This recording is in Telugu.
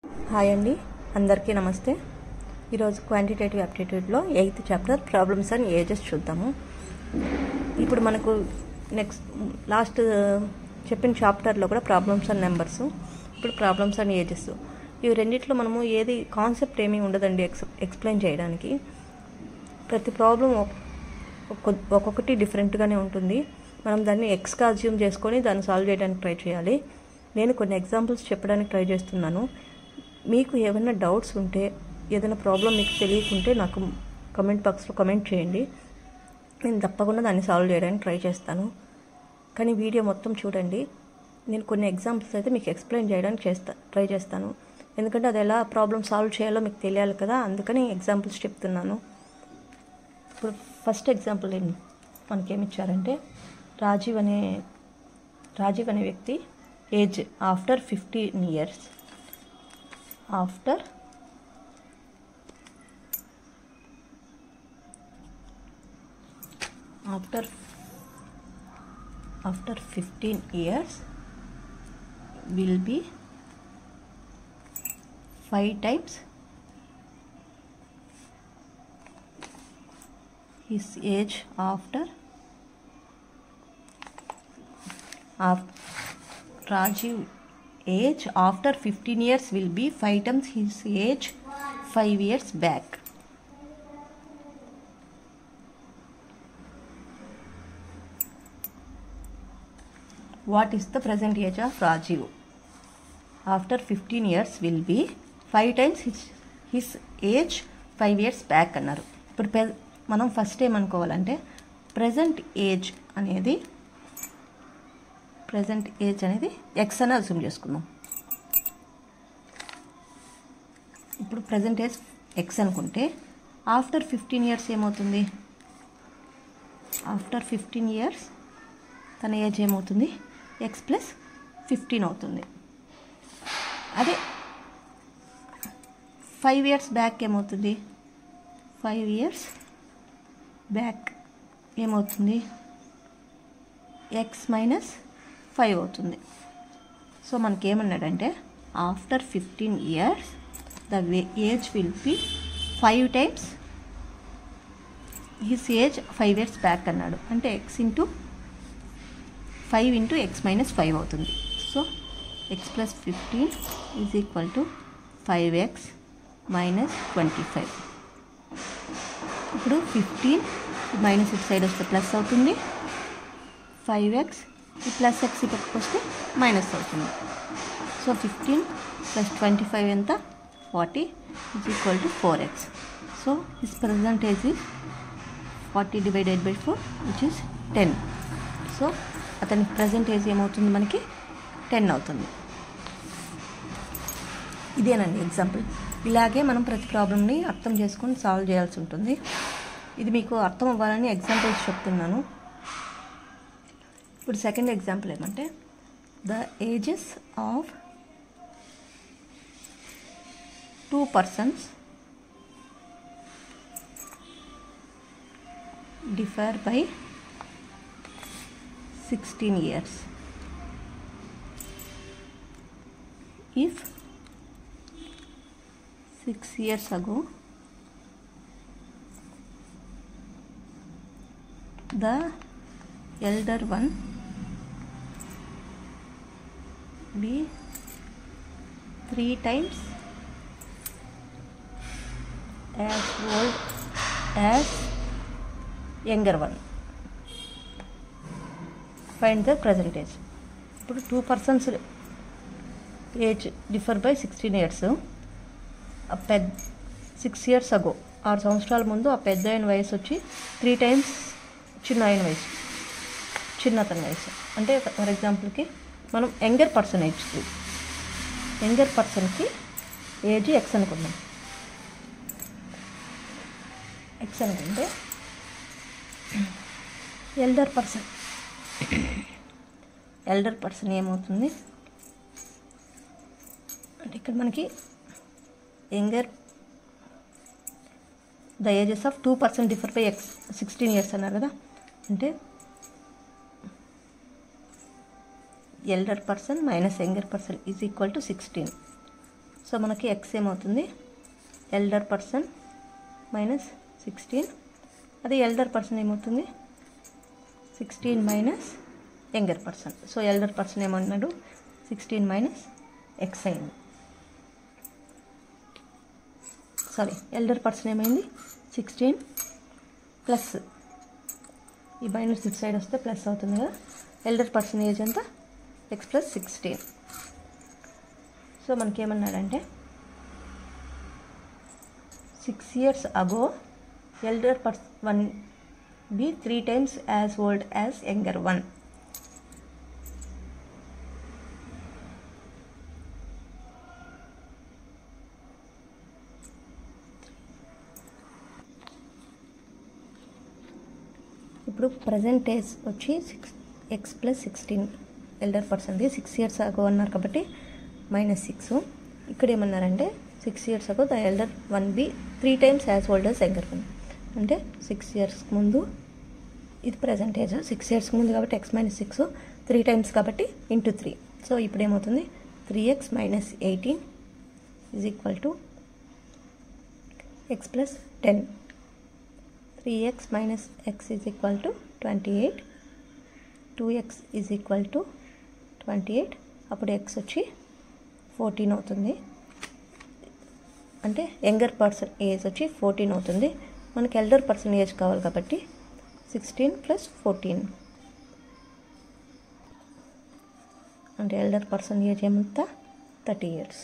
హాయ్ అండి, అందరికీ నమస్తే. ఈరోజు క్వాంటిటేటివ్ యాప్టిట్యూడ్లో 8th chapter problems and ages చూద్దాము. ఇప్పుడు మనకు లాస్ట్ చెప్పిన చాప్టర్లో కూడా ప్రాబ్లమ్స్ అండ్ నెంబర్స్, ఇప్పుడు ప్రాబ్లమ్స్ అండ్ ఏజెస్. ఇవి రెండిట్లో మనము ఏది కాన్సెప్ట్ ఏమీ ఉండదండి ఎక్స్ప్లెయిన్ చేయడానికి. ప్రతి ప్రాబ్లం ఒక్కొక్కటి డిఫరెంట్గానే ఉంటుంది. మనం దాన్ని ఎక్స్గా అజ్యూమ్ చేసుకొని దాన్ని సాల్వ్ చేయడానికి ట్రై చేయాలి. నేను కొన్ని ఎగ్జాంపుల్స్ చెప్పడానికి ట్రై చేస్తున్నాను. మీకు ఏమైనా డౌట్స్ ఉంటే, ఏదైనా ప్రాబ్లం మీకు తెలియకుంటే నాకు కమెంట్ బాక్స్లో కమెంట్ చేయండి. నేను తప్పకుండా దాన్ని సాల్వ్ చేయడానికి ట్రై చేస్తాను. కానీ వీడియో మొత్తం చూడండి. నేను కొన్ని ఎగ్జాంపుల్స్ అయితే మీకు ఎక్స్ప్లెయిన్ చేయడానికి ట్రై చేస్తాను. ఎందుకంటే అది ఎలా ప్రాబ్లం సాల్వ్ చేయాలో మీకు తెలియాలి కదా, అందుకని ఎగ్జాంపుల్స్ చెప్తున్నాను. ఇప్పుడు ఫస్ట్ ఎగ్జాంపుల్ మనకేమిచ్చారంటే, రాజీవ్ అనే వ్యక్తి age after 15 years after 15 years will be 5 times his age after Rajiv age after 15 years will be 5 times his age 5 years back. What is the present age of Rajiv? After 15 years will be 5 times his age 5 years back అన్నారు. ఇప్పుడు మనం ఫస్ట్ ఏమనుకోవాలంటే, ప్రజెంట్ ఏజ్ అనేది ఎక్స్ అని అజ్యూమ్ చేసుకుందాం. ఇప్పుడు ప్రజెంట్ ఏజ్ ఎక్స్ అనుకుంటే ఆఫ్టర్ 15 years ఏమవుతుంది? ఆఫ్టర్ 15 years తన ఏజ్ ఏమవుతుంది? ఎక్స్ ప్లస్ 15 అవుతుంది. అదే 5 years బ్యాక్ ఏమవుతుంది? 5 years బ్యాక్ ఏమవుతుంది? ఎక్స్ మైనస్ 5 అవుతుంది. సో మనకేమన్నాడంటే, after 15 years the age will be 5 times his age 5 years back అన్నాడు. అంటే x into 5 into x minus 5 అవుతుంది. So X plus 15 is equal to 5x minus 25. ఇప్పుడు 15 మైనస్ ఇటు సైడ్ వస్తే ప్లస్ అవుతుంది. 5x ఈ ప్లస్ ఎక్స్ ఈ పక్కకు వస్తే మైనస్ అవుతుంది. సో 15 ప్లస్ 25 ఎంత? 40 is equal to 4x. So his present age is 40 divided by 4 which is 10. So అతని ప్రజెంట్ ఏజ్ ఏమవుతుంది? మనకి 10 అవుతుంది. ఇదేనండి ఎగ్జాంపుల్. ఇలాగే మనం ప్రతి ప్రాబ్లమ్ని అర్థం చేసుకొని సాల్వ్ చేయాల్సి ఉంటుంది. ఇది మీకు అర్థం అవ్వాలని ఎగ్జాంపుల్స్ చెప్తున్నాను. ఇప్పుడు సెకండ్ ఎగ్జాంపుల్ ఏమంటే, the ages of 2 persons differ by 16 years. If 6 years ago the elder one be 3 times as old as younger one. Find the present age. ఇప్పుడు 2 persons age differ by 16 years. 6 years ago 6 సంవత్సరాల ముందు ఆ పెద్ద అయిన వయసు వచ్చి 3 times చిన్నతన వయసు. అంటే ఫర్ ఎగ్జాంపుల్కి మనం యంగర్ పర్సన్కి ఏజ్ ఎక్స్ అనుకుందాం. ఎక్స్ అనుకుంటే ఎల్డర్ పర్సన్ ఏమవుతుంది అంటే, ఇక్కడ మనకి the ages of 2 persons differ by 16 years అన్నారు కదా. అంటే elder person minus younger person is equal to 16. So మనకి ఎక్స్ ఏమవుతుంది, ఎల్డర్ పర్సన్ మైనస్ 16, అది ఎల్డర్ పర్సన్ ఏమవుతుంది 16 minus younger person. So elder person ఏమన్నాడు 16 మైనస్ ఎక్స్ అయింది. సారీ, ఎల్డర్ పర్సన్ ఏమైంది 16 ప్లస్ ఈ మైనస్ ఇటు సైడ్ వస్తే ప్లస్ అవుతుంది కదా. ఎల్డర్ పర్సన్ ఏజ్ ఎంత ఎక్స్ ప్లస్ 16. సో మనకేమన్నాడంటే 6 years ago elder one be 3 times as old as younger one. ఇప్పుడు ప్రజెంట్ ఏజ్ వచ్చి ఎక్స్ ప్లస్ 16 ఎల్డర్ పర్సన్ది 6 years ago అన్నారు కాబట్టి -6. ఇక్కడ ఏమన్నారంటే 6 years ago the elder one be 3 times as old as younger one. అంటే 6 years ముందు ఇది ప్రజెంట్ ఏజ్, 6 years ముందు కాబట్టి x - 6, 3 times కాబట్టి ఇంటూ 3. సో ఇప్పుడు ఏమవుతుంది 3x - 18 is equal to X plus 10. 3x minus x is equal to 28. 2x is equal to 28. అప్పుడు x వచ్చి 14 అవుతుంది. అంటే యంగర్ పర్సన్ ఏజ్ వచ్చి 14 అవుతుంది. మనకి ఎల్డర్ పర్సన్ ఏజ్ కావాలి కాబట్టి 16 ప్లస్ 14 అంటే ఎల్డర్ పర్సన్ ఏజ్ ఎంత 30 years.